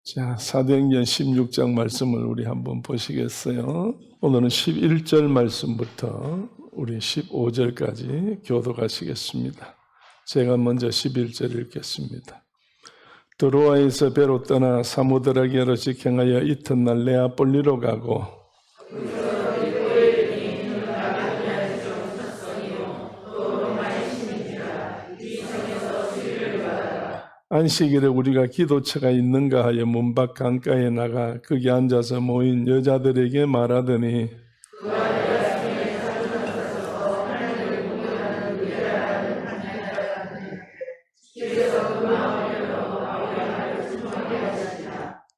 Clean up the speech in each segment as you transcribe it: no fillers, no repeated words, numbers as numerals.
자, 사도행전 16장 말씀을 우리 한번 보시겠어요? 오늘은 11절 말씀부터 우리 15절까지 교독하시겠습니다. 제가 먼저 11절 읽겠습니다. 드로아에서 배로 떠나 사모드라게로 직행하여 이튿날 네아폴리로 가고 안식일에 우리가 기도처가 있는가 하여 문밖 강가에 나가 거기 앉아서 모인 여자들에게 말하더니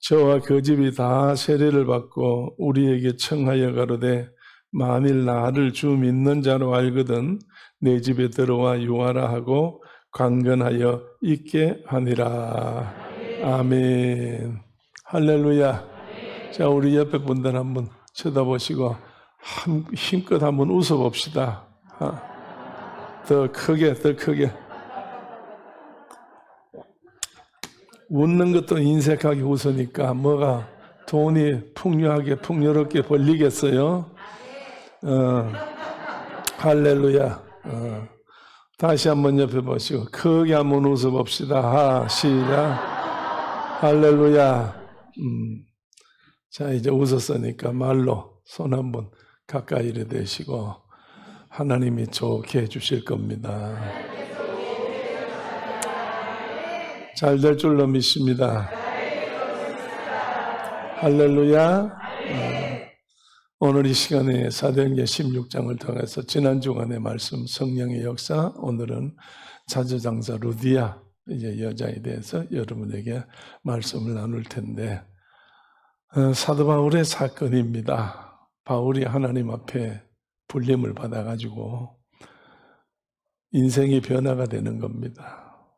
저와 그 집이 다 세례를 받고 우리에게 청하여 가로되 만일 나를 주 믿는 자로 알거든 내 집에 들어와 유하라 하고 강건하여 있게 하니라. 아멘. 할렐루야. 자, 우리 옆에 분들 한번 쳐다보시고 힘껏 한번 웃어봅시다. 더 크게, 더 크게. 웃는 것도 인색하게 웃으니까 뭐가 돈이 풍요하게 풍요롭게 벌리겠어요? 할렐루야. 다시 한번 옆에 보시고 크게 한번 웃어봅시다. 시작. 할렐루야. 자, 이제 웃었으니까 말로 손 한번 가까이를 대시고 하나님이 좋게 해주실 겁니다. 잘 될 줄로 믿습니다. 할렐루야. 오늘 이 시간에 사도행전 16장을 통해서 지난 주간의 말씀 성령의 역사, 오늘은 자주장사 루디아 이제 여자에 대해서 여러분에게 말씀을 나눌 텐데 사도 바울의 사건입니다. 바울이 하나님 앞에 불림을 받아가지고 인생의 변화가 되는 겁니다.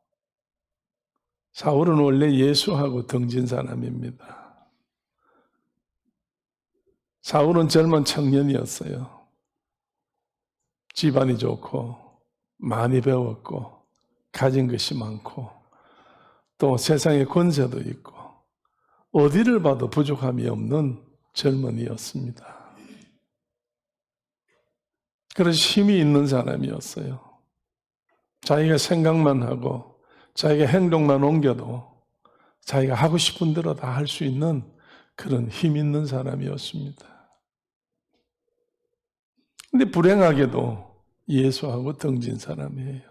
사울은 원래 예수하고 등진 사람입니다. 사울은 젊은 청년이었어요. 집안이 좋고 많이 배웠고 가진 것이 많고 또 세상에 권세도 있고 어디를 봐도 부족함이 없는 젊은이였습니다. 그래서 힘이 있는 사람이었어요. 자기가 생각만 하고 자기가 행동만 옮겨도 자기가 하고 싶은 대로 다 할 수 있는 그런 힘 있는 사람이었습니다. 근데 불행하게도 예수하고 등진 사람이에요.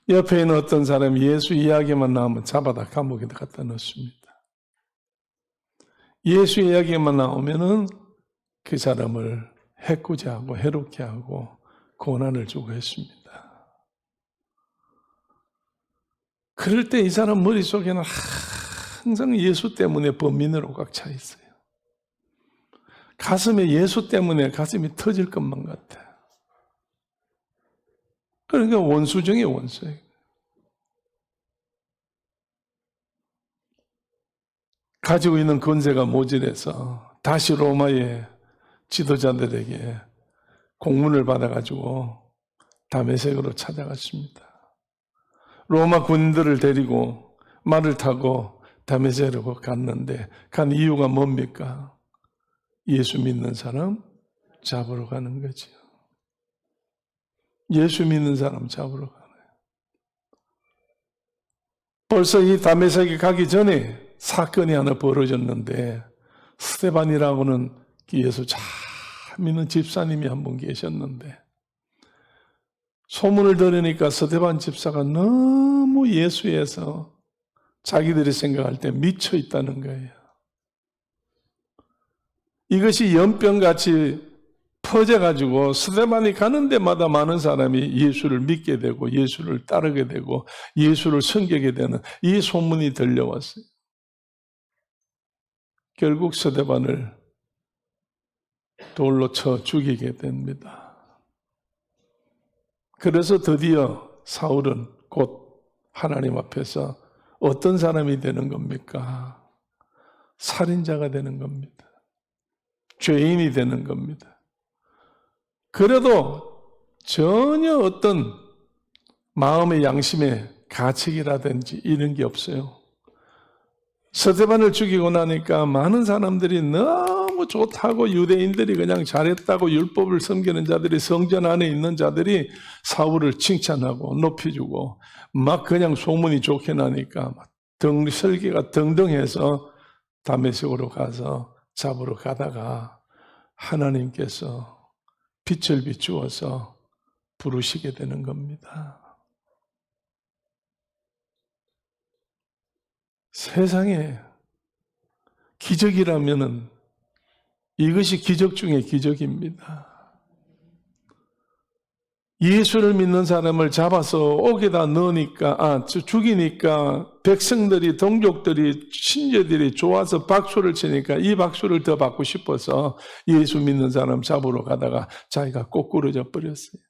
옆에 있는 어떤 사람이 예수 이야기만 나오면 잡아다 감옥에 갖다 넣습니다. 예수 이야기만 나오면은 그 사람을 해코지하고 해롭게 하고 고난을 주고 했습니다. 그럴 때 이 사람 머릿속에는 항상 예수 때문에 범민으로 꽉 차 있어요. 가슴에 예수 때문에 가슴이 터질 것만 같아. 그러니까 원수 중에 원수예요. 가지고 있는 권세가 모질해서 다시 로마의 지도자들에게 공문을 받아가지고 다메섹으로 찾아갔습니다. 로마 군인들을 데리고 말을 타고 다메섹으로 갔는데 간 이유가 뭡니까? 예수 믿는 사람 잡으러 가는 거죠. 예수 믿는 사람 잡으러 가네요. 벌써 이 다메섹에 가기 전에 사건이 하나 벌어졌는데 스데반이라고는 예수 잘 믿는 집사님이 한 분 계셨는데 소문을 들으니까 스데반 집사가 너무 예수에서 자기들이 생각할 때 미쳐 있다는 거예요. 이것이 연병같이 퍼져가지고 스데반이 가는 데마다 많은 사람이 예수를 믿게 되고 예수를 따르게 되고 예수를 섬기게 되는 이 소문이 들려왔어요. 결국 스데반을 돌로 쳐 죽이게 됩니다. 그래서 드디어 사울은 곧 하나님 앞에서 어떤 사람이 되는 겁니까? 살인자가 되는 겁니다. 죄인이 되는 겁니다. 그래도 전혀 어떤 마음의 양심의 가책이라든지 이런 게 없어요. 스데반을 죽이고 나니까 많은 사람들이 너무 좋다고, 유대인들이 그냥 잘했다고, 율법을 섬기는 자들이, 성전 안에 있는 자들이 사울을 칭찬하고 높여주고 막 그냥 소문이 좋게 나니까 막 설계가 등등해서 다메섹으로 가서 잡으러 가다가 하나님께서 빛을 비추어서 부르시게 되는 겁니다. 세상에 기적이라면은 이것이 기적 중에 기적입니다. 예수를 믿는 사람을 잡아서 옥에다 넣으니까, 죽이니까 백성들이, 동족들이, 신제들이 좋아서 박수를 치니까 이 박수를 더 받고 싶어서 예수 믿는 사람 잡으러 가다가 자기가 꼬꾸러져 버렸어요.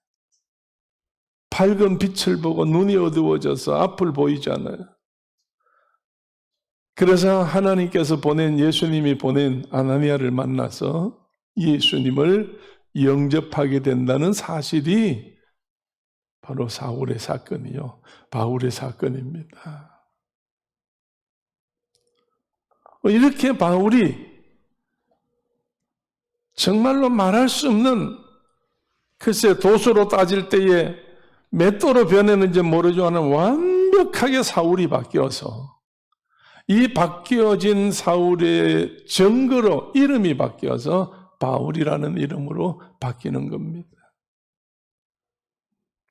밝은 빛을 보고 눈이 어두워져서 앞을 보이지 않아요. 그래서 하나님께서 예수님이 보낸 아나니아를 만나서 예수님을 영접하게 된다는 사실이 바로 사울의 사건이요, 바울의 사건입니다. 이렇게 바울이 정말로 말할 수 없는, 글쎄 도수로 따질 때에 몇 도로 변했는지 모르지만 완벽하게 사울이 바뀌어서, 이 바뀌어진 사울의 증거로 이름이 바뀌어서 바울이라는 이름으로 바뀌는 겁니다.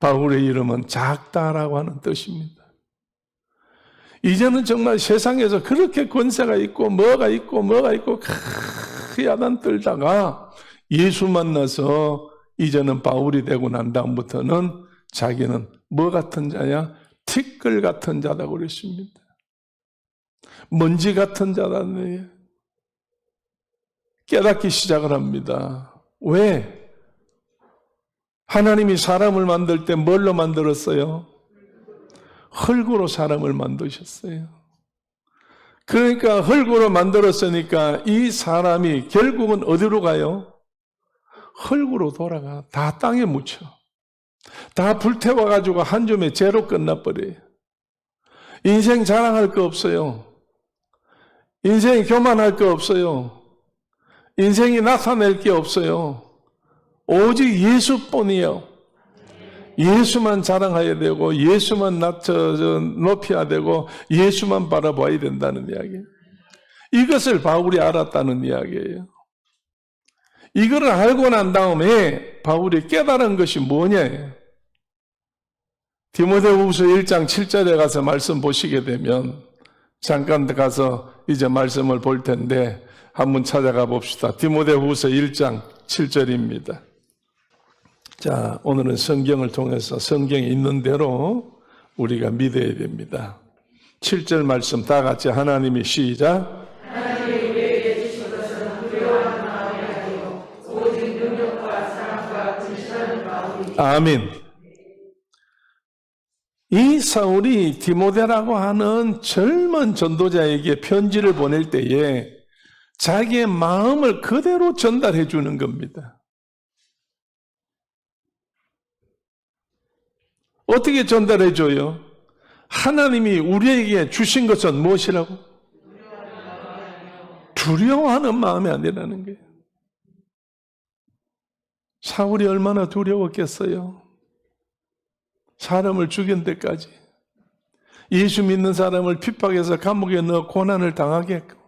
바울의 이름은 작다라고 하는 뜻입니다. 이제는 정말 세상에서 그렇게 권세가 있고 뭐가 있고 야단 떨다가 예수 만나서 이제는 바울이 되고 난 다음부터는 자기는 뭐 같은 자냐? 티끌 같은 자라고 그랬습니다. 먼지 같은 자라네. 깨닫기 시작을 합니다. 왜? 하나님이 사람을 만들 때 뭘로 만들었어요? 흙으로 사람을 만드셨어요. 그러니까 흙으로 만들었으니까 이 사람이 결국은 어디로 가요? 흙으로 돌아가. 다 땅에 묻혀. 다 불태워가지고 한 줌에 죄로 끝나버려요. 인생 자랑할 거 없어요. 인생 교만할 거 없어요. 인생이 나타낼 게 없어요. 오직 예수뿐이요. 예수만 자랑해야 되고, 예수만 높여야 되고, 예수만 바라봐야 된다는 이야기예요. 이것을 바울이 알았다는 이야기예요. 이거를 알고 난 다음에 바울이 깨달은 것이 뭐냐? 디모데후서 1장 7절에 가서 말씀 보시게 되면, 잠깐 가서 이제 말씀을 볼 텐데 한번 찾아가 봅시다. 디모데후서 1장 7절입니다. 자, 오늘은 성경을 통해서 성경에 있는 대로 우리가 믿어야 됩니다. 7절 말씀 다 같이 하나님이 시작. 하나님이 우리에게 주신 것은 두려워하는 마음이 아니요 오직 능력과 사랑과 진실한 마음이니. 아멘. 이 사울이 디모데라고 하는 젊은 전도자에게 편지를 보낼 때에 자기의 마음을 그대로 전달해 주는 겁니다. 어떻게 전달해 줘요? 하나님이 우리에게 주신 것은 무엇이라고? 두려워하는 마음이 아니라는 거예요. 사울이 얼마나 두려웠겠어요? 사람을 죽인 데까지. 예수 믿는 사람을 핍박해서 감옥에 넣어 고난을 당하게 했고,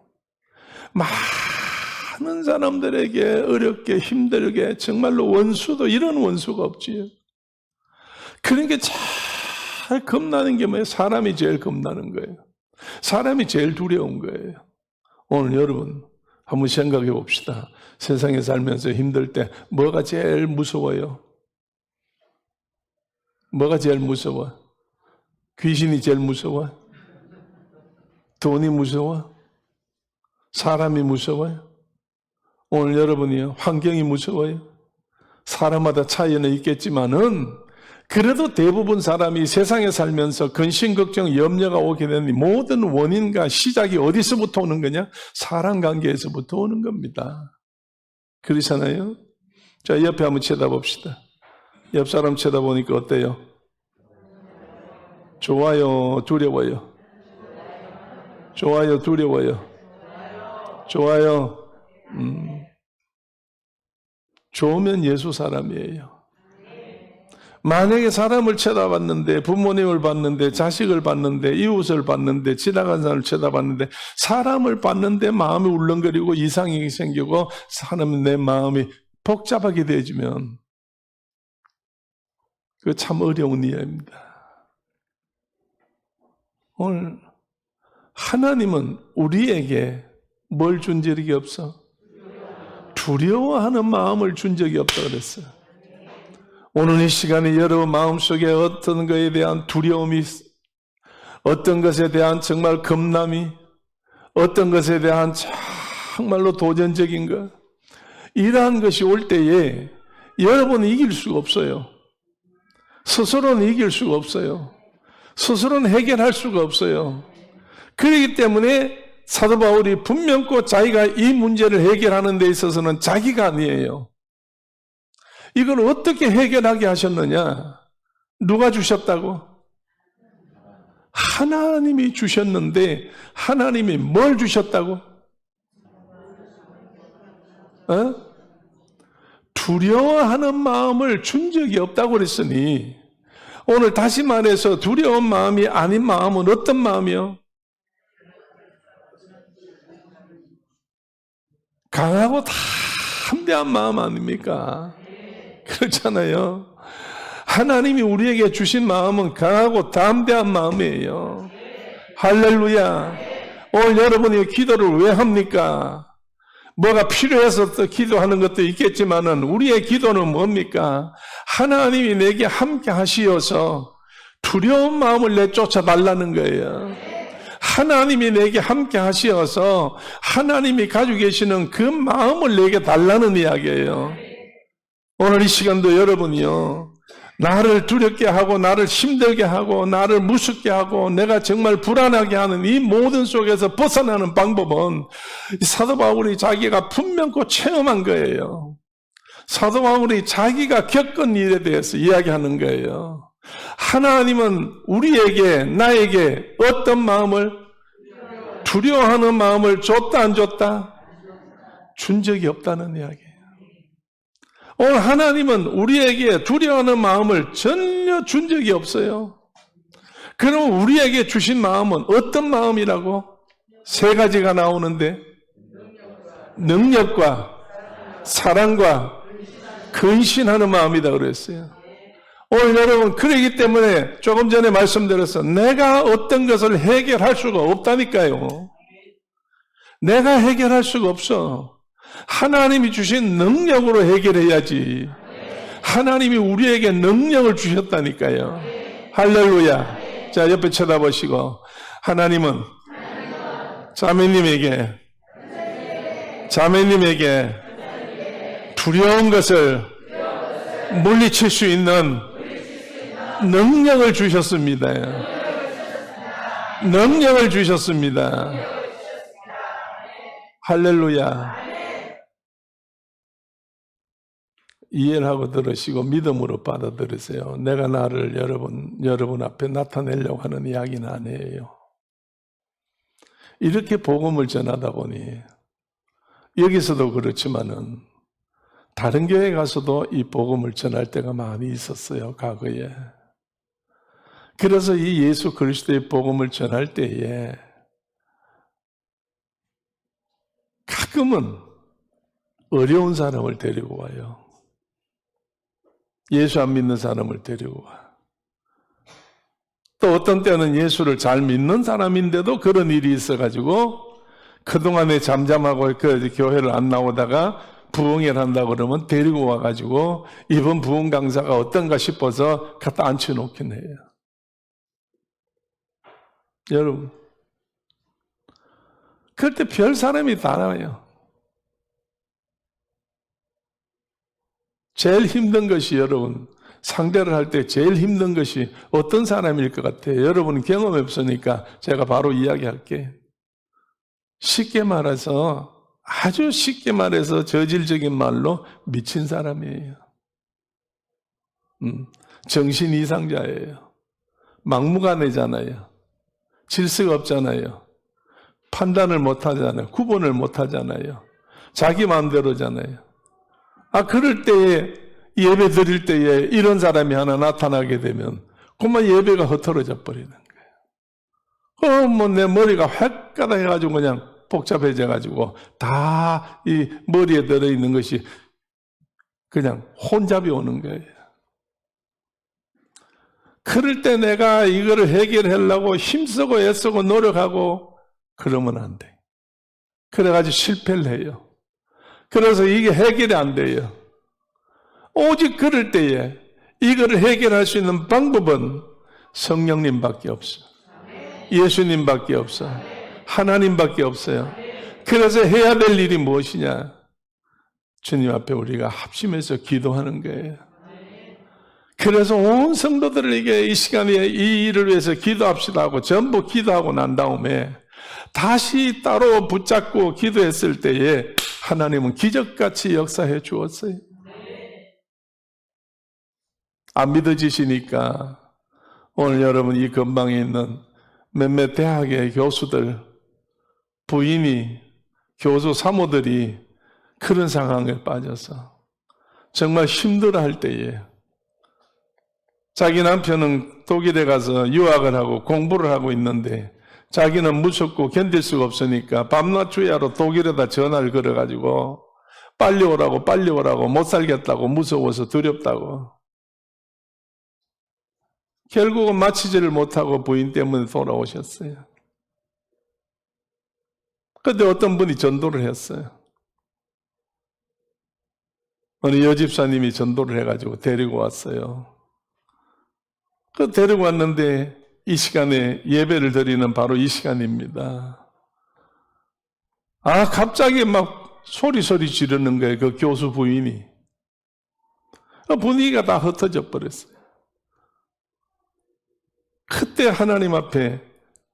많은 사람들에게 어렵게 힘들게, 정말로 원수도 이런 원수가 없지요. 그러니까 잘 겁나는 게 뭐예요? 사람이 제일 겁나는 거예요. 사람이 제일 두려운 거예요. 오늘 여러분 한번 생각해 봅시다. 세상에 살면서 힘들 때 뭐가 제일 무서워요? 뭐가 제일 무서워? 귀신이 제일 무서워? 돈이 무서워? 사람이 무서워요? 오늘 여러분이요, 환경이 무서워요? 사람마다 차이는 있겠지만은 그래도 대부분 사람이 세상에 살면서 근심, 걱정, 염려가 오게 되는 모든 원인과 시작이 어디서부터 오는 거냐? 사람 관계에서부터 오는 겁니다. 그렇잖아요? 자, 옆에 한번 쳐다봅시다. 옆 사람 쳐다보니까 어때요? 좋아요? 두려워요? 좋아요, 두려워요? 좋아요. 좋으면 예수 사람이에요. 만약에 사람을 쳐다봤는데, 부모님을 봤는데, 자식을 봤는데, 이웃을 봤는데, 지나간 사람을 쳐다봤는데, 사람을 봤는데 마음이 울렁거리고 이상이 생기고 사람 내 마음이 복잡하게 되어지면 그거 참 어려운 이야기입니다. 오늘 하나님은 우리에게 뭘 준 적이 없어? 두려워하는 마음을 준 적이 없다 그랬어요. 오늘 이 시간에 여러분 마음속에 어떤 것에 대한 두려움이, 어떤 것에 대한 정말 겁남이, 어떤 것에 대한 정말로 도전적인 것, 이러한 것이 올 때에 여러분은 이길 수가 없어요. 스스로는 이길 수가 없어요. 스스로는 해결할 수가 없어요. 그렇기 때문에 사도 바울이 분명코 자기가 이 문제를 해결하는 데 있어서는 자기가 아니에요. 이걸 어떻게 해결하게 하셨느냐? 누가 주셨다고? 하나님이 주셨는데 하나님이 뭘 주셨다고? 두려워하는 마음을 준 적이 없다고 그랬으니 오늘 다시 말해서 두려운 마음이 아닌 마음은 어떤 마음이요? 강하고 담대한 마음 아닙니까? 그렇잖아요. 하나님이 우리에게 주신 마음은 강하고 담대한 마음이에요. 할렐루야. 오늘 여러분이 기도를 왜 합니까? 뭐가 필요해서 또 기도하는 것도 있겠지만은 우리의 기도는 뭡니까? 하나님이 내게 함께 하시어서 두려운 마음을 내쫓아 달라는 거예요. 하나님이 내게 함께 하시어서 하나님이 가지고 계시는 그 마음을 내게 달라는 이야기예요. 오늘 이 시간도 여러분이요, 나를 두렵게 하고 나를 힘들게 하고 나를 무섭게 하고 내가 정말 불안하게 하는 이 모든 속에서 벗어나는 방법은 사도 바울이 자기가 분명코 체험한 거예요. 사도 바울이 자기가 겪은 일에 대해서 이야기하는 거예요. 하나님은 우리에게, 나에게 어떤 마음을, 두려워하는 마음을 줬다 안 줬다? 준 적이 없다는 이야기예요. 오늘 하나님은 우리에게 두려워하는 마음을 전혀 준 적이 없어요. 그럼 우리에게 주신 마음은 어떤 마음이라고? 세 가지가 나오는데, 능력과 사랑과 근신하는 마음이다 그랬어요. 오늘 여러분, 그러기 때문에 조금 전에 말씀드렸어. 내가 어떤 것을 해결할 수가 없다니까요. 내가 해결할 수가 없어. 하나님이 주신 능력으로 해결해야지. 하나님이 우리에게 능력을 주셨다니까요. 할렐루야. 자, 옆에 쳐다보시고, 하나님은 자매님에게 두려운 것을 물리칠 수 있는 능력을 주셨습니다. 능력을 주셨습니다. 할렐루야. 이해를 하고 들으시고 믿음으로 받아들으세요. 내가 나를 여러분 앞에 나타내려고 하는 이야기는 아니에요. 이렇게 복음을 전하다 보니 여기서도 그렇지만은 다른 교회 가서도 이 복음을 전할 때가 많이 있었어요, 과거에. 그래서 이 예수 그리스도의 복음을 전할 때에 가끔은 어려운 사람을 데리고 와요. 예수 안 믿는 사람을 데리고 와. 또 어떤 때는 예수를 잘 믿는 사람인데도 그런 일이 있어가지고 그동안에 잠잠하고 그 교회를 안 나오다가 부흥회를 한다고 그러면 데리고 와가지고 이번 부흥 강사가 어떤가 싶어서 갖다 앉혀놓긴 해요. 여러분, 그럴 때 별 사람이 다 나와요. 제일 힘든 것이 여러분, 상대를 할 때 제일 힘든 것이 어떤 사람일 것 같아요? 여러분은 경험이 없으니까 제가 바로 이야기할게. 쉽게 말해서, 아주 쉽게 말해서 저질적인 말로 미친 사람이에요. 정신 이상자예요. 막무가내잖아요. 질서가 없잖아요. 판단을 못 하잖아요. 구분을 못 하잖아요. 자기 마음대로잖아요. 그럴 때에 예배 드릴 때에 이런 사람이 하나 나타나게 되면 그만 예배가 흐트러져 버리는 거예요. 뭐 내 머리가 획가닥 해가지고 그냥 복잡해져가지고 다 이 머리에 들어있는 것이 그냥 혼잡이 오는 거예요. 그럴 때 내가 이거를 해결하려고 힘쓰고 애쓰고 노력하고 그러면 안 돼. 그래가지고 실패를 해요. 그래서 이게 해결이 안 돼요. 오직 그럴 때에 이거를 해결할 수 있는 방법은 성령님밖에 없어. 예수님밖에 없어. 하나님밖에 없어요. 그래서 해야 될 일이 무엇이냐? 주님 앞에 우리가 합심해서 기도하는 거예요. 그래서 온 성도들에게 이 시간에 이 일을 위해서 기도합시다 하고 전부 기도하고 난 다음에 다시 따로 붙잡고 기도했을 때에 하나님은 기적같이 역사해 주었어요. 안 믿어지시니까 오늘 여러분 이 근방에 있는 몇몇 대학의 교수들, 부인이, 교수 사모들이 그런 상황에 빠져서 정말 힘들어할 때에 자기 남편은 독일에 가서 유학을 하고 공부를 하고 있는데 자기는 무섭고 견딜 수가 없으니까 밤낮 주야로 독일에다 전화를 걸어가지고 빨리 오라고 못 살겠다고 무서워서 두렵다고. 결국은 마치지를 못하고 부인 때문에 돌아오셨어요. 그런데 어떤 분이 전도를 했어요. 어느 여집사님이 전도를 해가지고 데리고 왔어요. 데리고 왔는데 이 시간에 예배를 드리는 바로 이 시간입니다. 갑자기 막 소리 지르는 거예요. 그 교수 부인이. 분위기가 다 흩어져 버렸어요. 그때 하나님 앞에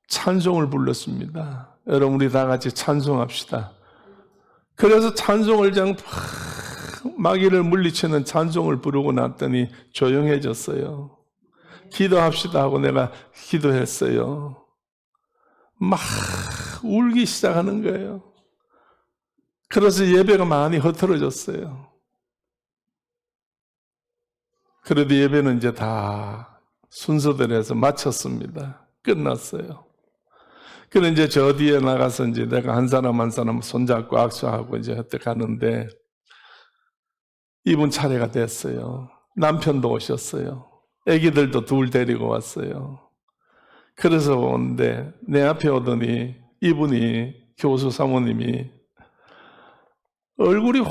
찬송을 불렀습니다. 여러분 우리 다 같이 찬송합시다. 그래서 찬송을 마귀를 물리치는 찬송을 부르고 났더니 조용해졌어요. 기도합시다 하고 내가 기도했어요. 막 울기 시작하는 거예요. 그래서 예배가 많이 흐트러졌어요. 그래도 예배는 이제 다 순서대로 해서 마쳤습니다. 끝났어요. 그래 이제 저 뒤에 나가서 이제 내가 한 사람 한 사람 손잡고 악수하고 이제 어떻게 가는데 이분 차례가 됐어요. 남편도 오셨어요. 애기들도 둘 데리고 왔어요. 그래서 오는데 내 앞에 오더니 이분이 교수 사모님이 얼굴이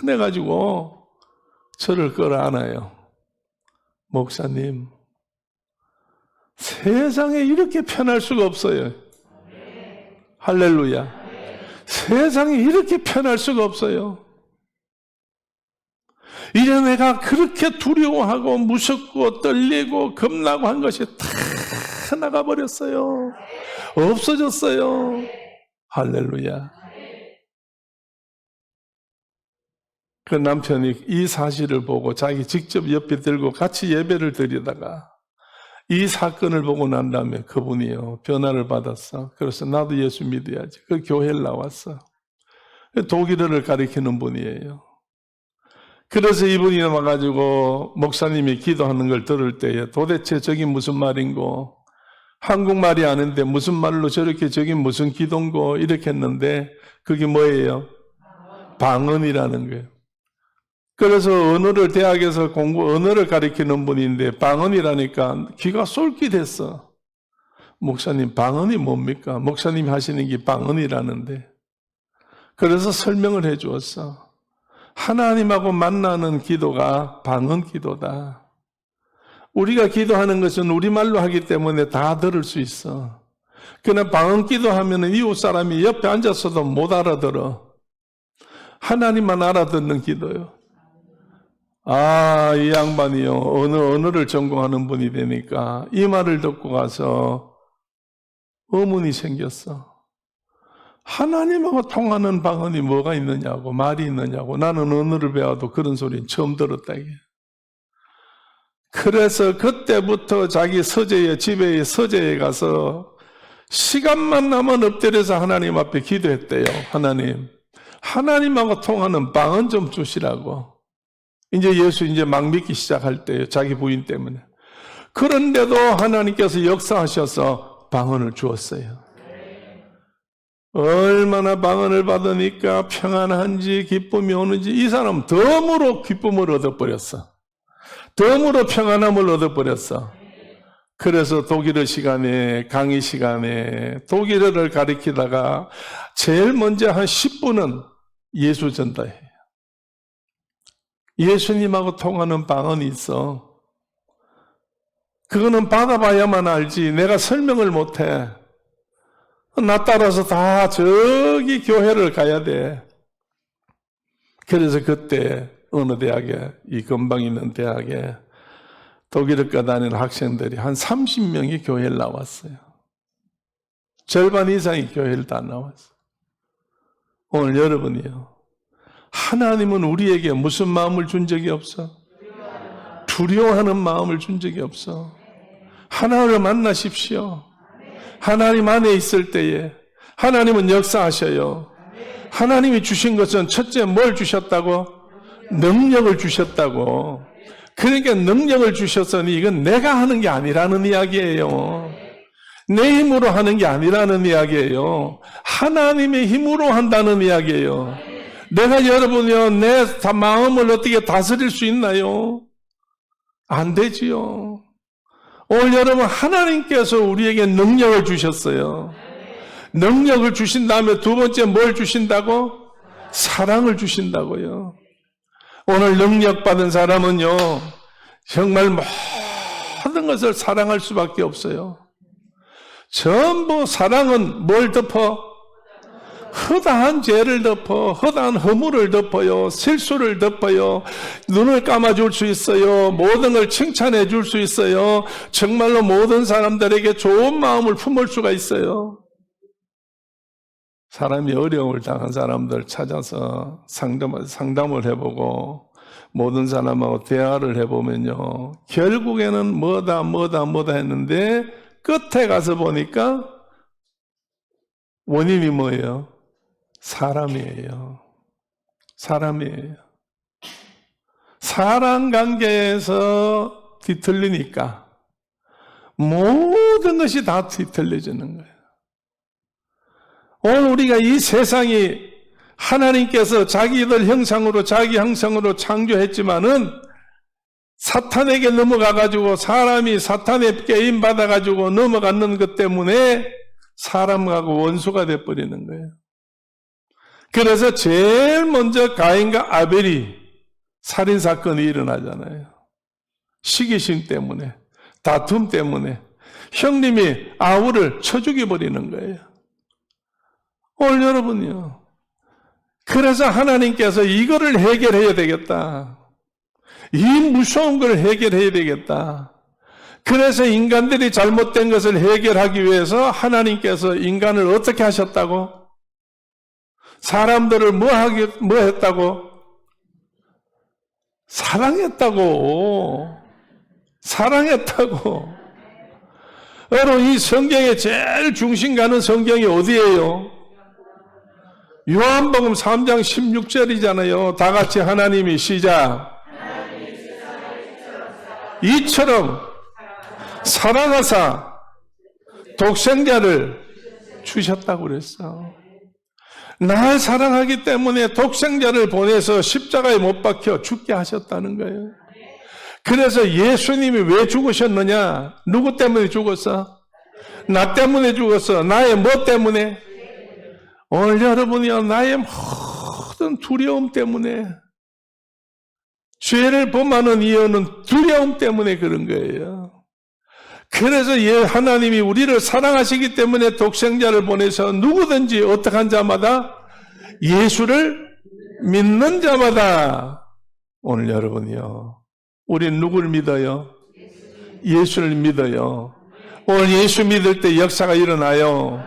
환해가지고 저를 끌어안아요. 목사님, 세상에 이렇게 편할 수가 없어요. 할렐루야. 세상에 이렇게 편할 수가 없어요. 이제 내가 그렇게 두려워하고 무섭고 떨리고 겁나고 한 것이 다 나가버렸어요. 없어졌어요. 할렐루야. 그 남편이 이 사실을 보고 자기 직접 옆에 들고 같이 예배를 드리다가 이 사건을 보고 난 다음에 그분이요 변화를 받았어. 그래서 나도 예수 믿어야지. 그 교회를 나왔어. 독일어를 가리키는 분이에요. 그래서 이분이 와가지고 목사님이 기도하는 걸 들을 때에 도대체 저기 무슨 말인고, 한국말이 아는데 무슨 말로 저렇게 저기 무슨 기도인고 이렇게 했는데 그게 뭐예요? 방언이라는 거예요. 그래서 언어를 대학에서 언어를 가리키는 분인데 방언이라니까 귀가 쏠깃했어. 목사님 방언이 뭡니까? 목사님이 하시는 게 방언이라는데. 그래서 설명을 해 주었어. 하나님하고 만나는 기도가 방언 기도다. 우리가 기도하는 것은 우리말로 하기 때문에 다 들을 수 있어. 그러나 방언 기도하면 이웃 사람이 옆에 앉았어도 못 알아들어. 하나님만 알아듣는 기도요. 이 양반이요. 언어를 전공하는 분이 되니까 이 말을 듣고 가서 의문이 생겼어. 하나님하고 통하는 방언이 뭐가 있느냐고, 말이 있느냐고. 나는 언어를 배워도 그런 소리는 처음 들었다. 이게. 그래서 그때부터 자기 집에 서재에 가서 시간만 나면 엎드려서 하나님 앞에 기도했대요. 하나님하고 통하는 방언 좀 주시라고. 이제 예수 막 믿기 시작할 때예요. 자기 부인 때문에. 그런데도 하나님께서 역사하셔서 방언을 주었어요. 얼마나 방언을 받으니까 평안한지 기쁨이 오는지 이 사람 덤으로 기쁨을 얻어버렸어. 덤으로 평안함을 얻어버렸어. 그래서 독일어 시간에, 강의 시간에 독일어를 가르치다가 제일 먼저 한 10분은 예수 전도해요. 예수님하고 통하는 방언이 있어. 그거는 받아봐야만 알지. 내가 설명을 못해. 나 따라서 다 저기 교회를 가야 돼. 그래서 그때 어느 대학에, 이 근방 있는 대학에 독일어과 다니는 학생들이 한 30명이 교회를 나왔어요. 절반 이상이 교회를 다 나왔어요. 오늘 여러분이요. 하나님은 우리에게 무슨 마음을 준 적이 없어? 두려워하는 마음을 준 적이 없어. 하나님을 만나십시오. 하나님 안에 있을 때에 하나님은 역사하셔요. 하나님이 주신 것은 첫째 뭘 주셨다고? 능력을 주셨다고. 그러니까 능력을 주셨으니 이건 내가 하는 게 아니라는 이야기예요. 내 힘으로 하는 게 아니라는 이야기예요. 하나님의 힘으로 한다는 이야기예요. 내가 여러분이요, 내 마음을 어떻게 다스릴 수 있나요? 안 되지요. 오늘 여러분, 하나님께서 우리에게 능력을 주셨어요. 능력을 주신 다음에 두 번째 뭘 주신다고? 사랑을 주신다고요. 오늘 능력 받은 사람은요, 정말 모든 것을 사랑할 수밖에 없어요. 전부 사랑은 뭘 덮어? 허다한 죄를 덮어, 허다한 허물을 덮어요, 실수를 덮어요, 눈을 감아줄 수 있어요, 모든 걸 칭찬해 줄 수 있어요, 정말로 모든 사람들에게 좋은 마음을 품을 수가 있어요. 사람이 어려움을 당한 사람들 찾아서 상담을 해보고 모든 사람하고 대화를 해보면요, 결국에는 뭐다 했는데 끝에 가서 보니까 원인이 뭐예요? 사람이에요. 사람 관계에서 뒤틀리니까 모든 것이 다 뒤틀려지는 거예요. 오늘 우리가 이 세상이 하나님께서 자기들 형상으로 자기 형상으로 창조했지만은 사탄에게 넘어가가지고 사람이 사탄에 게임받아가지고 넘어가는 것 때문에 사람하고 원수가 돼버리는 거예요. 그래서 제일 먼저 가인과 아벨이 살인사건이 일어나잖아요. 시기심 때문에, 다툼 때문에 형님이 아우를 쳐 죽여버리는 거예요. 오늘 여러분이요. 그래서 하나님께서 이거를 해결해야 되겠다. 이 무서운 걸 해결해야 되겠다. 그래서 인간들이 잘못된 것을 해결하기 위해서 하나님께서 인간을 어떻게 하셨다고? 사람들을 뭐 했다고? 사랑했다고. 여러분, 이 성경의 제일 중심 가는 성경이 어디예요? 요한복음 3장 16절이잖아요. 다 같이 하나님이 시작. 이처럼 사랑하사 독생자를 주셨다고 그랬어. 날 사랑하기 때문에 독생자를 보내서 십자가에 못 박혀 죽게 하셨다는 거예요. 그래서 예수님이 왜 죽으셨느냐? 누구 때문에 죽었어? 나 때문에 죽었어. 나의 뭐 때문에? 오늘 여러분이요, 나의 모든 두려움 때문에, 죄를 범하는 이유는 두려움 때문에 그런 거예요. 그래서 하나님이 우리를 사랑하시기 때문에 독생자를 보내서 누구든지 어떡한 자마다 예수를 믿는 자마다, 오늘 여러분이요, 우린 누구를 믿어요? 예수를 믿어요. 오늘 예수 믿을 때 역사가 일어나요.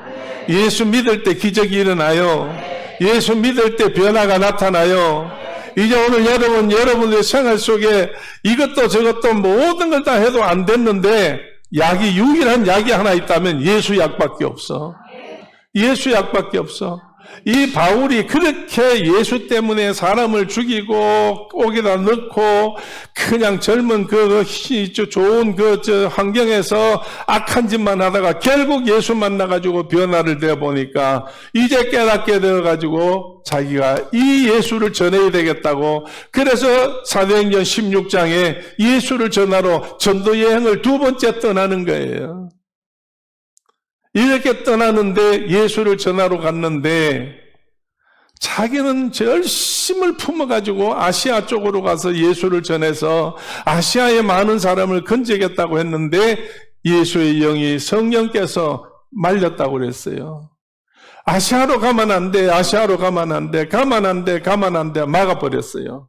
예수 믿을 때 기적이 일어나요. 예수 믿을 때 변화가 나타나요. 이제 오늘 여러분의 생활 속에 이것도 저것도 모든 걸 다 해도 안 됐는데 약이, 유일한 약이 하나 있다면 예수 약밖에 없어. 예수 약밖에 없어. 이 바울이 그렇게 예수 때문에 사람을 죽이고 옥에다 넣고 그냥 젊은 좋은 환경에서 악한 짓만 하다가 결국 예수 만나가지고 변화를 되어 보니까 이제 깨닫게 되어가지고 자기가 이 예수를 전해야 되겠다고, 그래서 사도행전 16장에 예수를 전하러 전도 여행을 2번째 떠나는 거예요. 이렇게 떠나는데 예수를 전하러 갔는데 자기는 열심을 품어가지고 아시아 쪽으로 가서 예수를 전해서 아시아의 많은 사람을 건지겠다고 했는데 예수의 영이 성령께서 말렸다고 그랬어요. 아시아로 가면 안 돼, 아시아로 가면 안 돼, 가면 안 돼, 가면 안 돼, 막아버렸어요.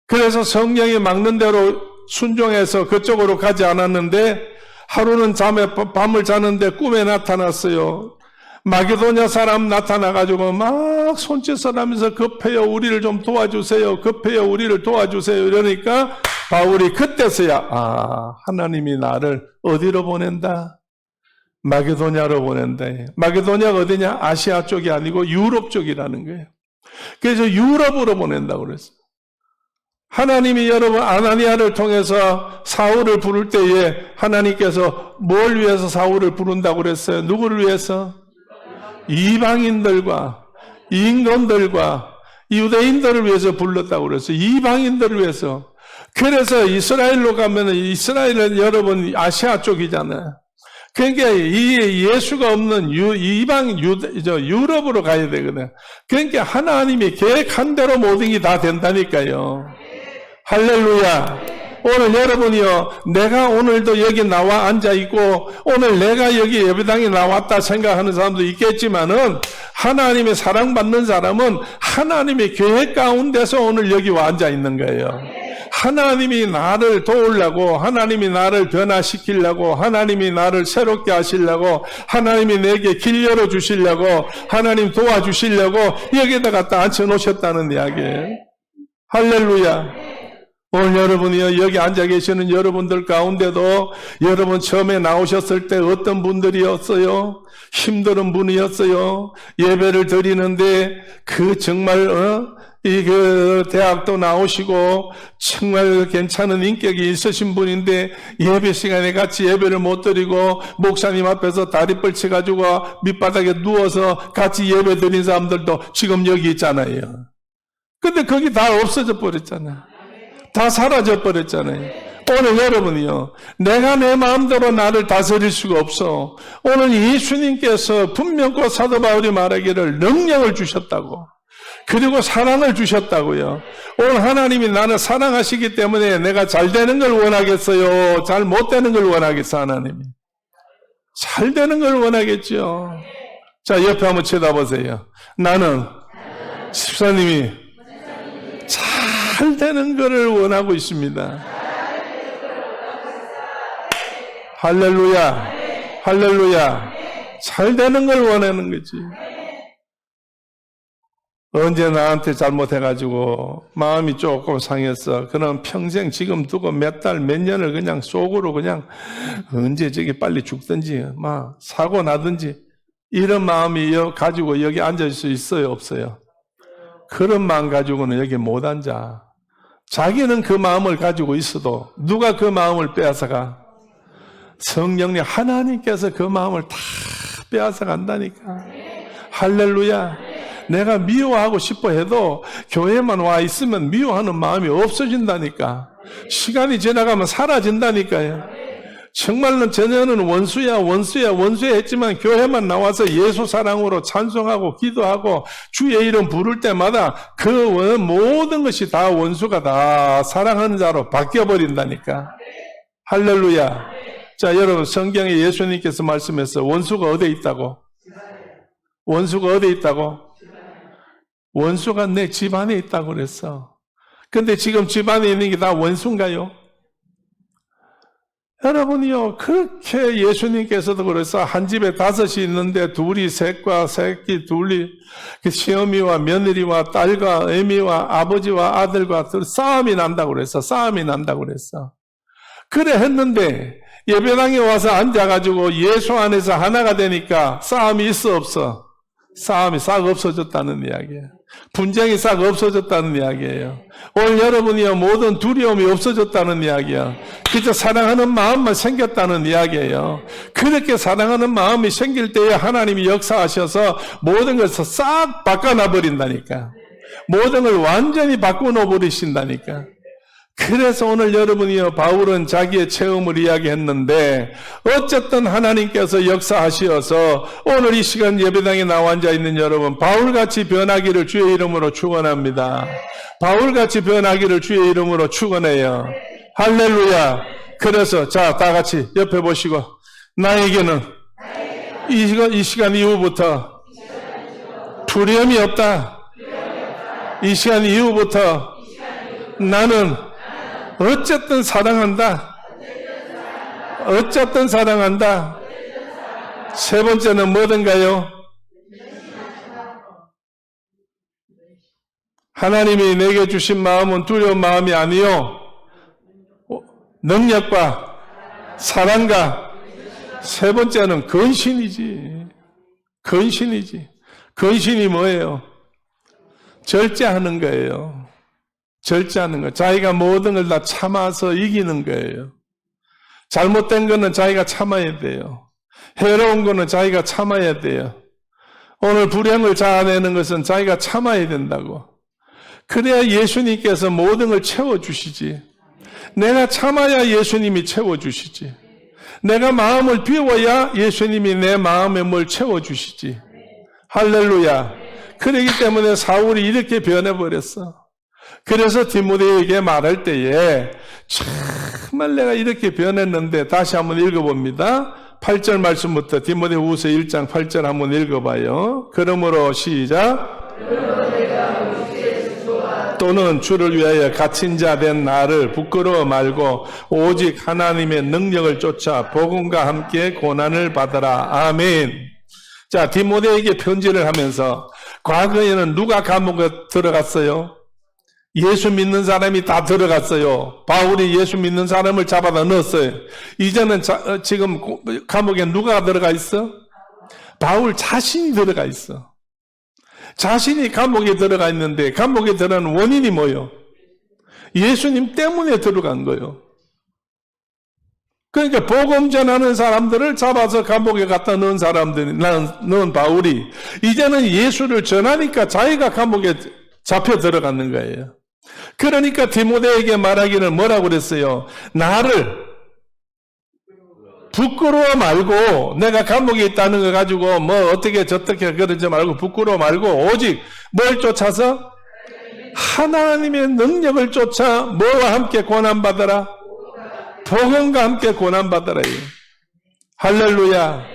그래서 성령이 막는 대로 순종해서 그쪽으로 가지 않았는데 하루는 밤을 자는데 꿈에 나타났어요. 마게도냐 사람 나타나가지고 막 손짓을 하면서 급해요, 우리를 좀 도와주세요, 급해요, 우리를 도와주세요. 이러니까 바울이 그때서야 하나님이 나를 어디로 보낸다? 마게도냐로 보낸다. 마게도냐가 어디냐? 아시아 쪽이 아니고 유럽 쪽이라는 거예요. 그래서 유럽으로 보낸다고 그랬어요. 하나님이 여러분 아나니아를 통해서 사울을 부를 때에 하나님께서 뭘 위해서 사울을 부른다고 그랬어요? 누구를 위해서? 이방인들과 임금들과 유대인들을 위해서 불렀다고 그랬어요. 이방인들을 위해서. 그래서 이스라엘로 가면 이스라엘은 여러분 아시아 쪽이잖아요. 그러니까 이 예수가 없는 유럽으로 가야 되거든요. 그러니까 하나님이 계획한 대로 모든 게 다 된다니까요. 할렐루야. 오늘 여러분이요, 내가 오늘도 여기 나와 앉아있고 오늘 내가 여기 예배당에 나왔다 생각하는 사람도 있겠지만은 하나님의 사랑받는 사람은 하나님의 계획 가운데서 오늘 여기 와 앉아있는 거예요. 하나님이 나를 도우려고, 하나님이 나를 변화시키려고, 하나님이 나를 새롭게 하시려고, 하나님이 내게 길 열어주시려고, 하나님 도와주시려고 여기다가 갖다 앉혀놓으셨다는 이야기예요. 할렐루야. 오늘 여러분이요, 여기 앉아 계시는 여러분들 가운데도 여러분 처음에 나오셨을 때 어떤 분들이었어요? 힘든 분이었어요. 예배를 드리는데 정말 대학도 나오시고 정말 괜찮은 인격이 있으신 분인데 예배 시간에 같이 예배를 못 드리고 목사님 앞에서 다리 뻗쳐가지고 밑바닥에 누워서 같이 예배 드린 사람들도 지금 여기 있잖아요. 근데 거기 다 없어져 버렸잖아요. 다 사라져 버렸잖아요. 오늘 여러분이요, 내가 내 마음대로 나를 다스릴 수가 없어. 오늘 예수님께서 분명히 사도 바울이 말하기를 능력을 주셨다고, 그리고 사랑을 주셨다고요. 오늘 하나님이 나를 사랑하시기 때문에 내가 잘 되는 걸 원하겠어요? 잘 못 되는 걸 원하겠어? 하나님이 잘 되는 걸 원하겠죠. 자, 옆에 한번 쳐다보세요. 나는 집사님이 잘 되는 것을 원하고 있습니다. 할렐루야. 할렐루야. 잘 되는 걸 원하는 거지. 언제 나한테 잘못해가지고 마음이 조금 상했어. 그럼 평생 지금 두고 몇 달, 몇 년을 그냥 속으로 그냥 언제 저기 빨리 죽든지 막 사고 나든지 이런 마음이 가지고 여기 앉을 수 있어요, 없어요? 그런 마음 가지고는 여기 못 앉아. 자기는 그 마음을 가지고 있어도 누가 그 마음을 빼앗아가? 성령님 하나님께서 그 마음을 다 빼앗아간다니까. 할렐루야. 내가 미워하고 싶어 해도 교회만 와 있으면 미워하는 마음이 없어진다니까. 시간이 지나가면 사라진다니까요. 정말로 전에는 원수야 했지만 교회만 나와서 예수 사랑으로 찬송하고 기도하고 주의 이름 부를 때마다 그 모든 것이 다 원수가 다 사랑하는 자로 바뀌어버린다니까. 할렐루야. 자, 여러분, 성경에 예수님께서 말씀했어요. 원수가 어디에 있다고? 원수가 어디에 있다고? 원수가 내 집안에 있다고 그랬어. 근데 지금 집안에 있는 게 다 원수인가요? 여러분이요, 그렇게 예수님께서도 그래서 한 집에 5이 있는데 둘이 셋과 새끼 둘이 시어미와 며느리와 딸과 애미와 아버지와 아들과 싸움이 난다고 그랬어. 싸움이 난다고 그랬어. 그래 했는데 예배당에 와서 앉아가지고 예수 안에서 하나가 되니까 싸움이 있어 없어? 싸움이 싹 없어졌다는 이야기예요. 분쟁이 싹 없어졌다는 이야기예요. 오늘 여러분이요 모든 두려움이 없어졌다는 이야기야. 그저 사랑하는 마음만 생겼다는 이야기예요. 그렇게 사랑하는 마음이 생길 때에 하나님이 역사하셔서 모든 것을 싹 바꿔놔 버린다니까. 모든 걸 완전히 바꿔놓아 버리신다니까. 그래서 오늘 여러분이요 바울은 자기의 체험을 이야기했는데 어쨌든 하나님께서 역사하시어서 오늘 이 시간 예배당에 나와 앉아 있는 여러분 바울같이 변하기를 주의 이름으로 축원합니다. 바울같이 변하기를 주의 이름으로 축원해요. 할렐루야. 그래서 자 다같이 옆에 보시고 나에게는 이 시간 이후부터 두려움이 없다. 이 시간 이후부터 나는 어쨌든 사랑한다. 어쨌든 사랑한다. 세 번째는 뭐든가요? 하나님이 내게 주신 마음은 두려운 마음이 아니요 능력과 사랑과 세 번째는 근신이지. 근신이지. 근신이 뭐예요? 절제하는 거예요. 절제하는 거. 자기가 모든 걸 다 참아서 이기는 거예요. 잘못된 거는 자기가 참아야 돼요. 해로운 거는 자기가 참아야 돼요. 오늘 불행을 자아내는 것은 자기가 참아야 된다고. 그래야 예수님께서 모든 걸 채워주시지. 내가 참아야 예수님이 채워주시지. 내가 마음을 비워야 예수님이 내 마음에 뭘 채워주시지. 할렐루야. 그러기 때문에 사울이 이렇게 변해버렸어. 그래서 디모데에게 말할 때에 정말 내가 이렇게 변했는데 다시 한번 읽어봅니다. 8절 말씀부터 디모데후서 1장 8절 한번 읽어봐요. 그러므로 시작. 또는 주를 위하여 갇힌 자 된 나를 부끄러워 말고 오직 하나님의 능력을 쫓아 복음과 함께 고난을 받으라. 아멘. 자, 디모데에게 편지를 하면서 과거에는 누가 감옥에 들어갔어요? 예수 믿는 사람이 다 들어갔어요. 바울이 예수 믿는 사람을 잡아다 넣었어요. 이제는 지금 감옥에 누가 들어가 있어? 바울 자신이 들어가 있어. 자신이 감옥에 들어가 있는데 감옥에 들어가는 원인이 뭐예요? 예수님 때문에 들어간 거예요. 그러니까 복음 전하는 사람들을 잡아서 감옥에 갖다 넣은 사람들이, 넣은 바울이 이제는 예수를 전하니까 자기가 감옥에 잡혀 들어가는 거예요. 그러니까 디모데에게 말하기를 뭐라고 그랬어요? 나를 부끄러워 말고 내가 감옥에 있다는 거 가지고 뭐 어떻게 저떻게 그러지 말고 부끄러워 말고 오직 뭘 쫓아서? 하나님의 능력을 쫓아 뭐와 함께 고난받아라? 복음과 함께 고난받아라. 할렐루야.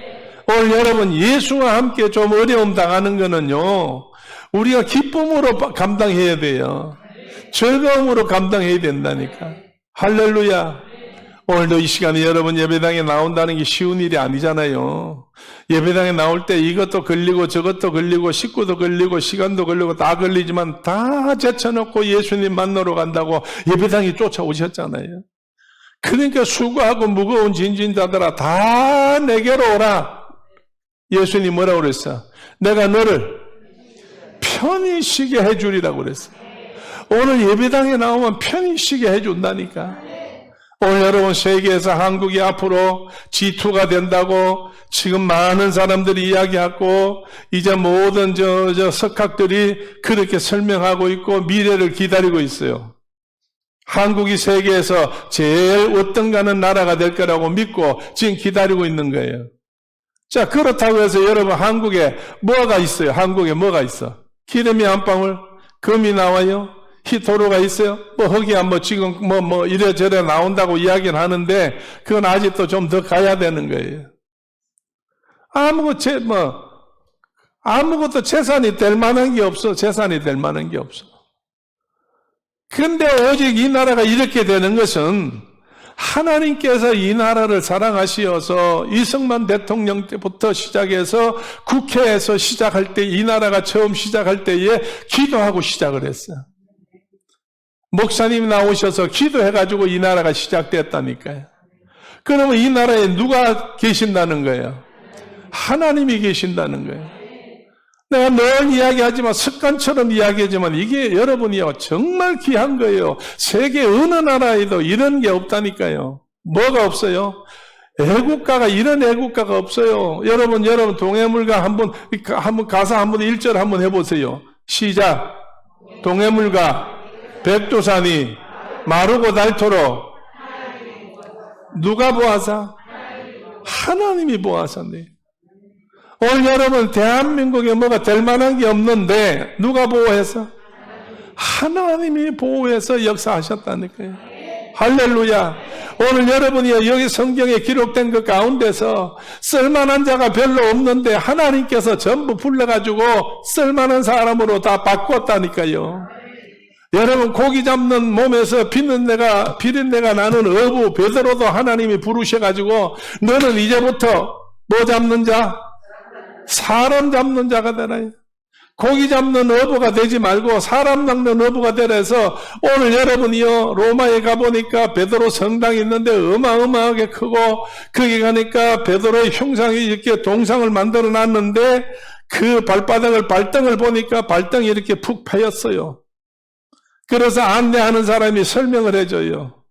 오늘 여러분 예수와 함께 좀 어려움 당하는 거는요 우리가 기쁨으로 감당해야 돼요. 즐거움으로 감당해야 된다니까. 할렐루야. 오늘도 이 시간에 여러분 예배당에 나온다는 게 쉬운 일이 아니잖아요. 예배당에 나올 때 이것도 걸리고 저것도 걸리고 식구도 걸리고 시간도 걸리고 다 걸리지만 다 제쳐놓고 예수님 만나러 간다고 예배당에 쫓아오셨잖아요. 그러니까 수고하고 무거운 진진자들아 다 내게로 오라. 예수님 뭐라고 그랬어? 내가 너를 편히 쉬게 해주리라고 그랬어. 오늘 예배당에 나오면 편히 쉬게 해준다니까. 오늘 여러분 세계에서 한국이 앞으로 G2가 된다고 지금 많은 사람들이 이야기하고 이제 모든 석학들이 그렇게 설명하고 있고 미래를 기다리고 있어요. 한국이 세계에서 제일 어떤가는 나라가 될 거라고 믿고 지금 기다리고 있는 거예요. 자, 그렇다고 해서 여러분 한국에 뭐가 있어요? 한국에 뭐가 있어? 기름이 한 방울, 금이 나와요? 히토로가 있어요? 뭐 흙이야 뭐 지금 뭐 이래저래 나온다고 이야기를 하는데 그건 아직도 좀 더 가야 되는 거예요. 아무것도 재산이 될 만한 게 없어. 재산이 될 만한 게 없어. 그런데 오직 이 나라가 이렇게 되는 것은 하나님께서 이 나라를 사랑하시어서 이승만 대통령 때부터 시작해서 국회에서 시작할 때 이 나라가 처음 시작할 때에 기도하고 시작을 했어요. 목사님 나오셔서 기도해가지고 이 나라가 시작됐다니까요. 그러면 이 나라에 누가 계신다는 거예요? 하나님이 계신다는 거예요. 내가 늘 이야기하지만, 습관처럼 이야기하지만, 이게 여러분이요, 정말 귀한 거예요. 세계 어느 나라에도 이런 게 없다니까요. 뭐가 없어요? 애국가가, 이런 애국가가 없어요. 여러분 동해물가 한번 가사 한번 1절 한번 해보세요. 시작. 동해물가, 백두산이 마르고 닳도록 누가 보아사? 하나님이 보아사네. 오늘 여러분 대한민국에 뭐가 될 만한 게 없는데 누가 보호해서? 하나님이 보호해서 역사하셨다니까요. 할렐루야. 오늘 여러분이 여기 성경에 기록된 그 가운데서 쓸만한 자가 별로 없는데 하나님께서 전부 불러가지고 쓸만한 사람으로 다 바꿨다니까요. 여러분 고기 잡는 몸에서 비린내가 나는 어부 베드로도 하나님이 부르셔가지고 너는 이제부터 뭐 잡는 자? 사람 잡는 자가 되라. 고기 잡는 어부가 되지 말고 사람 잡는 어부가 되라 해서 오늘 여러분이요 로마에 가보니까 베드로 성당이 있는데 어마어마하게 크고 거기 가니까 베드로의 형상이 이렇게 동상을 만들어 놨는데 그 발등을 보니까 발등이 이렇게 푹 패였어요. 그래서 안내하는 사람이 설명을 해줘요.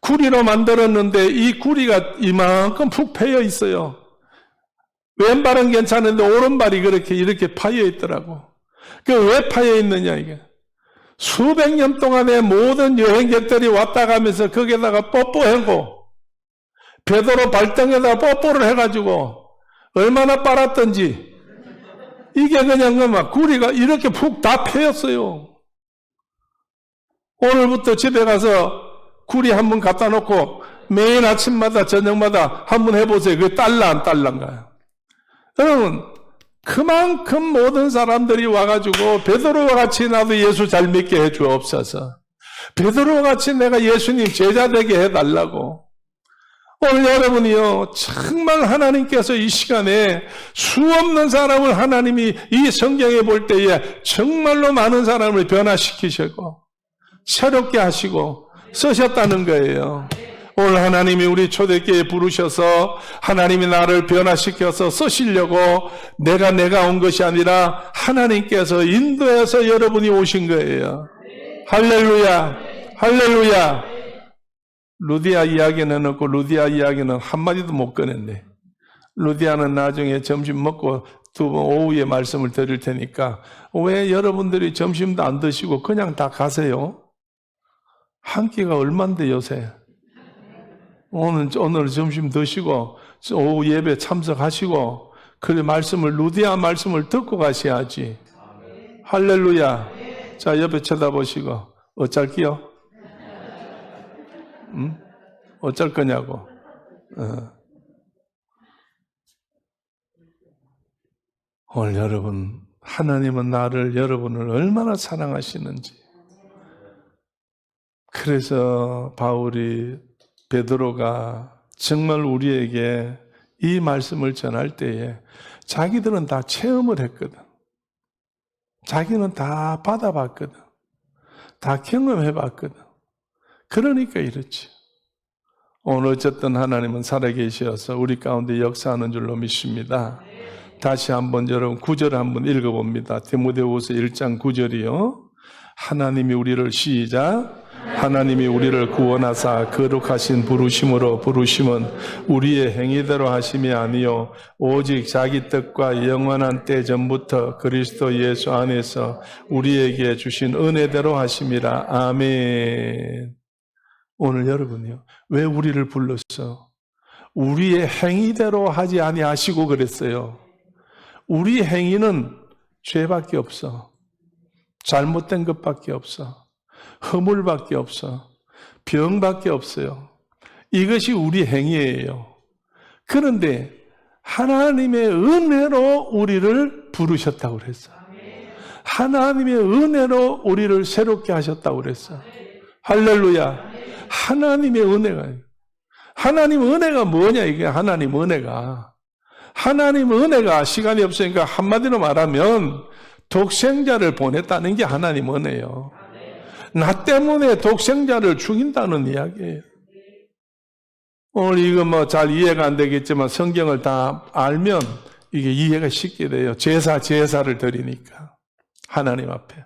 구리로 만들었는데 이 구리가 이만큼 푹 패여 있어요. 왼발은 괜찮은데 오른발이 이렇게 파여 있더라고. 그 왜 파여 있느냐 이게. 수백 년 동안에 모든 여행객들이 왔다 가면서 거기에다가 뽀뽀하고 베드로 발등에다 뽀뽀를 해가지고 얼마나 빨았던지 이게 그냥 막 구리가 이렇게 푹 다 패였어요. 오늘부터 집에 가서 구리 한번 갖다 놓고 매일 아침마다 저녁마다 한번 해보세요. 그게 딸라 안 딸란가요? 여러분 그만큼 모든 사람들이 와가지고 베드로와 같이 나도 예수 잘 믿게 해주옵소서. 베드로와 같이 내가 예수님 제자 되게 해달라고. 오늘 여러분이요 정말 하나님께서 이 시간에 수없는 사람을 하나님이 이 성경에 볼 때에 정말로 많은 사람을 변화시키시고 새롭게 하시고 쓰셨다는 거예요. 오늘 하나님이 우리 초대교회에 부르셔서 하나님이 나를 변화시켜서 쓰시려고 내가 온 것이 아니라 하나님께서 인도해서 여러분이 오신 거예요. 할렐루야, 할렐루야. 루디아 이야기는 없고 루디아 이야기는 한마디도 못 꺼냈네. 루디아는 나중에 점심 먹고 두 번 오후에 말씀을 드릴 테니까 왜 여러분들이 점심도 안 드시고 그냥 다 가세요? 한 끼가 얼만데 요새? 오늘 점심 드시고 오후 예배 참석하시고 그 루디아 말씀을 듣고 가셔야지. 할렐루야. 자 옆에 쳐다보시고 어쩔게요? 응? 어쩔 거냐고. 오늘 여러분 하나님은 여러분을 얼마나 사랑하시는지. 그래서 베드로가 정말 우리에게 이 말씀을 전할 때에 자기들은 다 체험을 했거든. 자기는 다 받아봤거든. 다 경험해봤거든. 그러니까 이렇지. 오늘 어쨌든 하나님은 살아계셔서 우리 가운데 역사하는 줄로 믿습니다. 다시 한번 여러분 9절 한번 읽어봅니다. 디모데후서 1장 9절이요. 하나님이 우리를 시작. 하나님이 우리를 구원하사 거룩하신 부르심으로 부르심은 우리의 행위대로 하심이 아니요 오직 자기 뜻과 영원한 때 전부터 그리스도 예수 안에서 우리에게 주신 은혜대로 하심이라. 아멘. 오늘 여러분이요 왜 우리를 불렀어? 우리의 행위대로 하지 아니하시고 그랬어요. 우리 행위는 죄밖에 없어. 잘못된 것밖에 없어. 허물밖에 없어. 병밖에 없어요. 이것이 우리 행위예요. 그런데 하나님의 은혜로 우리를 부르셨다고 그랬어. 하나님의 은혜로 우리를 새롭게 하셨다고 그랬어. 할렐루야. 하나님의 은혜가. 하나님 은혜가 뭐냐 이게 하나님 은혜가. 하나님 은혜가 시간이 없으니까 한마디로 말하면 독생자를 보냈다는 게 하나님 은혜예요. 나 때문에 독생자를 죽인다는 이야기예요. 오늘 이거 뭐 잘 이해가 안 되겠지만 성경을 다 알면 이게 이해가 쉽게 돼요. 제사를 드리니까. 하나님 앞에.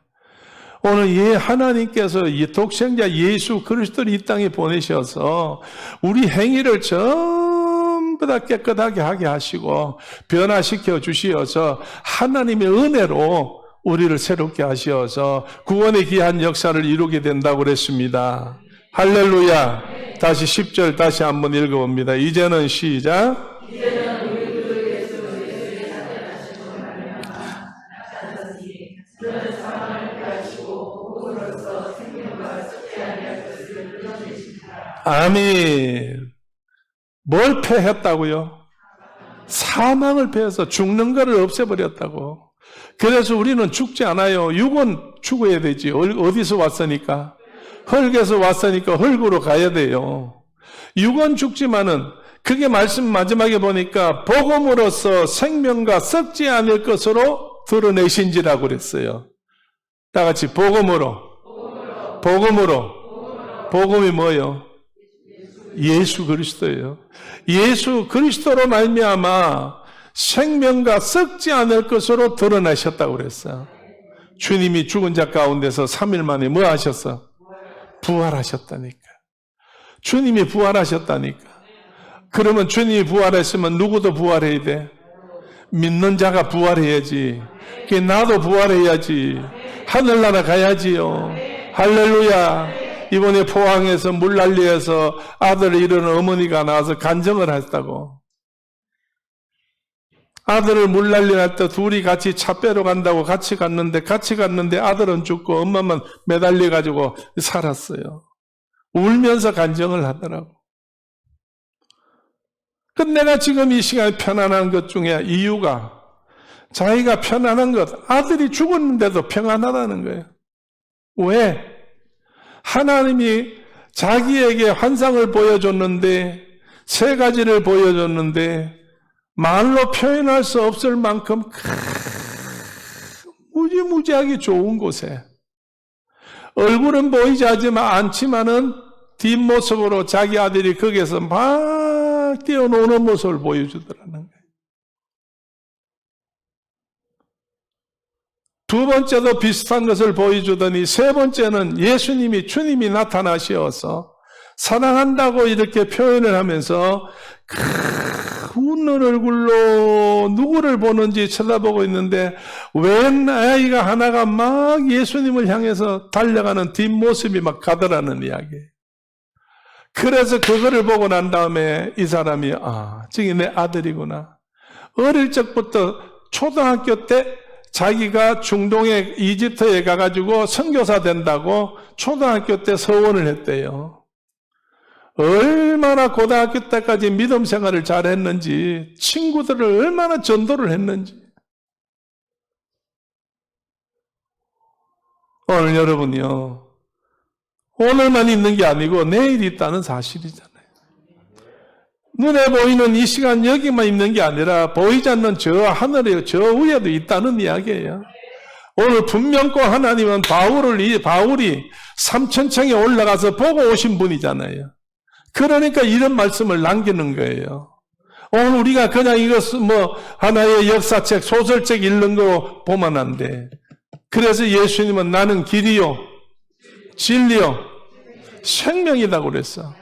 오늘 하나님께서 이 독생자 예수 그리스도를 이 땅에 보내셔서 우리 행위를 전부 다 깨끗하게 하게 하시고 변화시켜 주시어서 하나님의 은혜로 우리를 새롭게 하시어서 구원의 귀한 역사를 이루게 된다고 그랬습니다. 할렐루야. 다시 10절 다시 한번 읽어봅니다. 이제는 시작. 아멘. 뭘 패했다고요? 사망을 패해서 죽는 것을 없애버렸다고. 그래서 우리는 죽지 않아요. 육은 죽어야 되지. 어디서 왔으니까? 흙에서 왔으니까 흙으로 가야 돼요. 육은 죽지만은 그게 말씀 마지막에 보니까 복음으로써 생명과 썩지 않을 것으로 드러내신지라고 그랬어요. 다 같이 복음으로. 복음이 뭐예요? 예수 그리스도예요. 예수 그리스도로 말미암아 생명과 썩지 않을 것으로 드러나셨다고 그랬어요. 주님이 죽은 자 가운데서 3일 만에 뭐 하셨어? 부활하셨다니까. 주님이 부활하셨다니까. 그러면 주님이 부활했으면 누구도 부활해야 돼? 믿는 자가 부활해야지. 나도 부활해야지. 하늘나라 가야지요. 할렐루야. 이번에 포항에서 물난리에서 아들을 잃은 어머니가 나와서 간증을 했다고. 아들을 물난리 날 때 둘이 같이 차 빼러 간다고 같이 갔는데 아들은 죽고 엄마만 매달려가지고 살았어요. 울면서 간증을 하더라고. 근데 내가 지금 이 시간에 편안한 것 중에 이유가 자기가 편안한 것, 아들이 죽었는데도 평안하다는 거예요. 왜? 하나님이 자기에게 환상을 보여줬는데, 세 가지를 보여줬는데, 말로 표현할 수 없을 만큼 무지무지하게 좋은 곳에, 얼굴은 보이지 않지만은 뒷모습으로 자기 아들이 거기에서 막 뛰어노는 모습을 보여주더라는 거예요. 두 번째도 비슷한 것을 보여주더니 세 번째는 주님이 나타나셔서 사랑한다고 이렇게 표현을 하면서 웃는 얼굴로 누구를 보는지 쳐다보고 있는데 웬 아이가 하나가 막 예수님을 향해서 달려가는 뒷모습이 막 가더라는 이야기예요. 그래서 그거를 보고 난 다음에 이 사람이 저게 내 아들이구나. 어릴 적부터 초등학교 때 자기가 중동에 이집트에 가가지고 선교사 된다고 초등학교 때 서원을 했대요. 얼마나 고등학교 때까지 믿음 생활을 잘했는지, 친구들을 얼마나 전도를 했는지. 오늘 여러분이요, 오늘만 있는 게 아니고 내일 있다는 사실이잖아요. 눈에 보이는 이 시간 여기만 있는 게 아니라 보이지 않는 저 하늘에 저 위에도 있다는 이야기예요. 오늘 분명코 하나님은 바울이 3000층에 올라가서 보고 오신 분이잖아요. 그러니까 이런 말씀을 남기는 거예요. 오늘 우리가 그냥 이것은 하나의 역사책, 소설책 읽는 거 보면 안 돼. 그래서 예수님은 나는 길이요, 진리요, 생명이라고 그랬어.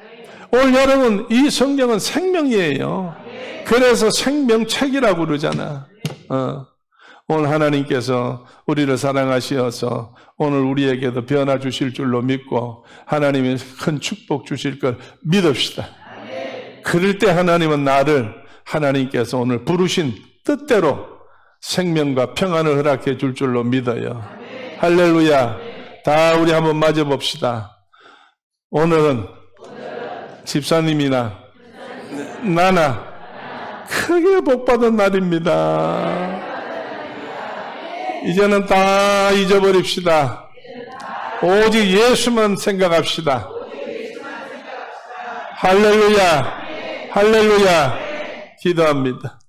오늘 여러분, 이 성경은 생명이에요. 그래서 생명책이라고 그러잖아. 오늘 하나님께서 우리를 사랑하시어서 오늘 우리에게도 변화 주실 줄로 믿고 하나님이 큰 축복 주실 걸 믿읍시다. 그럴 때 하나님께서 오늘 부르신 뜻대로 생명과 평안을 허락해 줄 줄로 믿어요. 할렐루야. 다 우리 한번 맞아 봅시다. 오늘은 집사님이나 나나 크게 복받은 날입니다. 이제는 다 잊어버립시다. 오직 예수만 생각합시다. 할렐루야. 할렐루야. 기도합니다.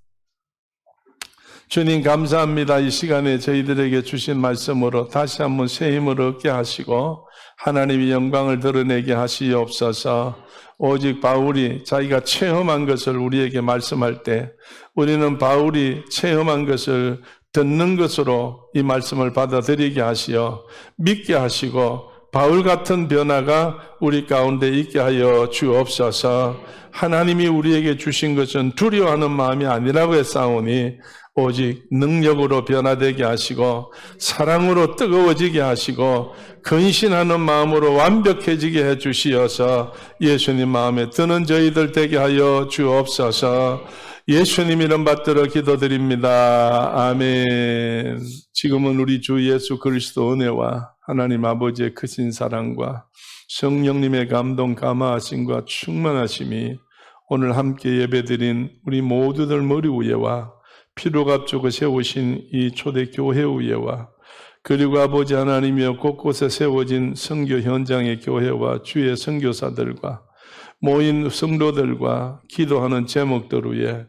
주님 감사합니다. 이 시간에 저희들에게 주신 말씀으로 다시 한번 새 힘을 얻게 하시고 하나님의 영광을 드러내게 하시옵소서. 오직 바울이 자기가 체험한 것을 우리에게 말씀할 때 우리는 바울이 체험한 것을 듣는 것으로 이 말씀을 받아들이게 하시어 믿게 하시고 바울 같은 변화가 우리 가운데 있게 하여 주옵소서. 하나님이 우리에게 주신 것은 두려워하는 마음이 아니라고 했사오니 오직 능력으로 변화되게 하시고 사랑으로 뜨거워지게 하시고 근신하는 마음으로 완벽해지게 해주시어서 예수님 마음에 드는 저희들 되게 하여 주옵소서. 예수님 이름 받들어 기도드립니다. 아멘. 지금은 우리 주 예수 그리스도 은혜와 하나님 아버지의 크신 사랑과 성령님의 감동 감화하심과 충만하심이 오늘 함께 예배드린 우리 모두들 머리 위에와 피로갑주고 세우신 이 초대교회 위에와 그리고 아버지 하나님이여 곳곳에 세워진 선교 현장의 교회와 주의 선교사들과 모인 성도들과 기도하는 제목들 위에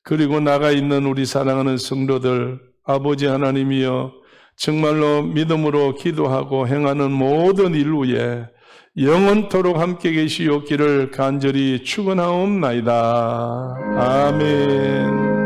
그리고 나가 있는 우리 사랑하는 성도들 아버지 하나님이여 정말로 믿음으로 기도하고 행하는 모든 일 위에 영원토록 함께 계시옵기를 간절히 축원하옵나이다. 아멘.